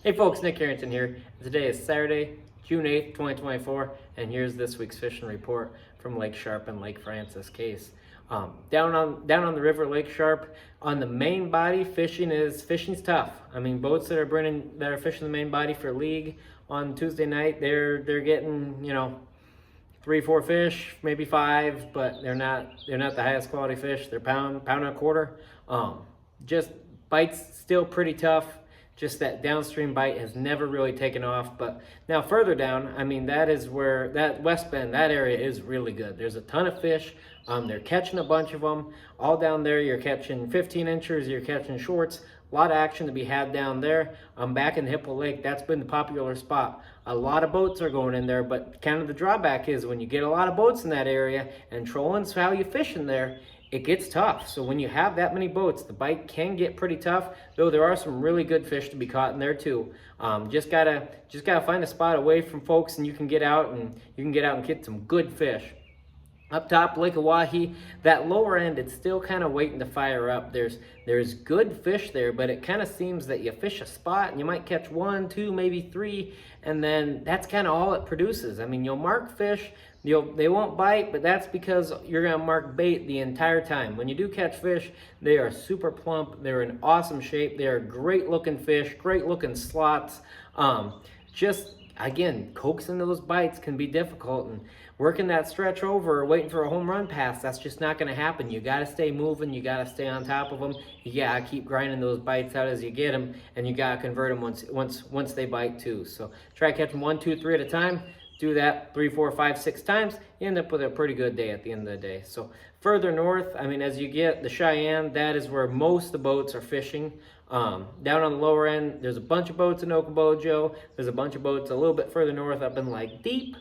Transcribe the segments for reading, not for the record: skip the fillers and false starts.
Hey folks, Nick Harrington here. Today is Saturday, June 8th, 2024, and here's this week's fishing report from Lake Sharpe and Lake Francis Case. Down on the river, Lake Sharpe, on the main body, fishing's tough. I mean, boats that are fishing the main body for league on Tuesday night, they're getting 3-4 fish, maybe 5, but they're not the highest quality fish. They're pound and a quarter. Just bites still pretty tough. Just that downstream bite has never really taken off. But now further down, I mean, that is where that West Bend, that area is really good. There's a ton of fish. They're catching a bunch of them. All down there, you're catching 15 inchers, you're catching shorts. A lot of action to be had down there. Back in Hippo Lake, that's been the popular spot. A lot of boats are going in there, but kind of the drawback is when you get a lot of boats in that area, and trolling's how you fish in there, it gets tough. So when you have that many boats, the bite can get pretty tough, though there are some really good fish to be caught in there too. Just gotta find a spot away from folks, and you can get out and get some good fish. Up top, Lake Oahe, that lower end, it's still kind of waiting to fire up. There's good fish there, but it kind of seems that you fish a spot and you might catch 1, 2, maybe 3, and then that's kind of all it produces. I mean, you'll mark fish, they won't bite, but that's because you're gonna mark bait the entire time. When you do catch fish, they are super plump, they're in awesome shape, they are great looking fish, great looking slots. Just again, coaxing those bites can be difficult, and working that stretch over or waiting for a home run pass, that's just not going to happen. You got to stay moving, you got to stay on top of them, you got to keep grinding those bites out as you get them, and you got to convert them once they bite too. So try catching 1, 2, 3 at a time. Do that 3, 4, 5, 6 times, you end up with a pretty good day at the end of the day. So further north, I mean, as you get the Cheyenne, that is where most of the boats are fishing. Down on the lower end, there's a bunch of boats in Okobojo. There's a bunch of boats a little bit further north up in like Deep.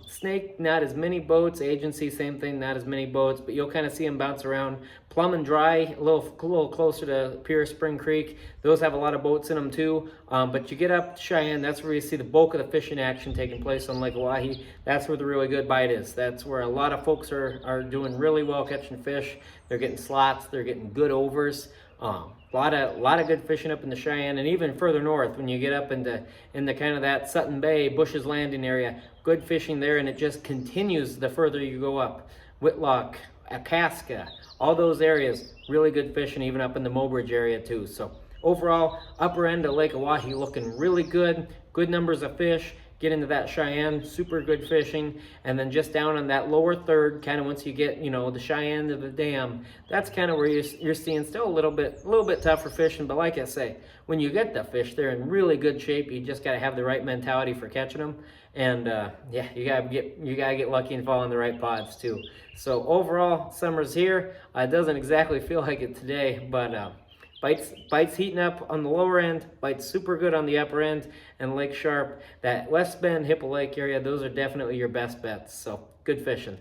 Snake, not as many boats. Agency, same thing, not as many boats, but you'll kind of see them bounce around. Plum and Dry, a little closer to Pierre, Spring Creek. Those have a lot of boats in them too. But you get up to Cheyenne, that's where you see the bulk of the fishing action taking place on Lake Oahe. That's where the really good bite is. That's where a lot of folks are doing really well catching fish. They're getting slots, they're getting good overs. A lot of good fishing up in the Cheyenne, and even further north when you get up into kind of that Sutton Bay, Bush's Landing area, good fishing there, and it just continues the further you go up. Whitlock, Akaska, all those areas, really good fishing, even up in the Mobridge area too. So overall, upper end of Lake Oahe looking really good, good numbers of fish. Get into that Cheyenne, super good fishing, and then just down on that lower third, kind of once you get, the Cheyenne to the dam, that's kind of where you're seeing still a little bit tougher fishing. But like I say, when you get the fish, they're in really good shape. You just got to have the right mentality for catching them, and yeah, you gotta get lucky and fall in the right pods too. So overall, summer's here. It doesn't exactly feel like it today, but bites heating up on the lower end, bites super good on the upper end, and Lake Sharpe, that West Bend, Hippo Lake area, those are definitely your best bets. So good fishing.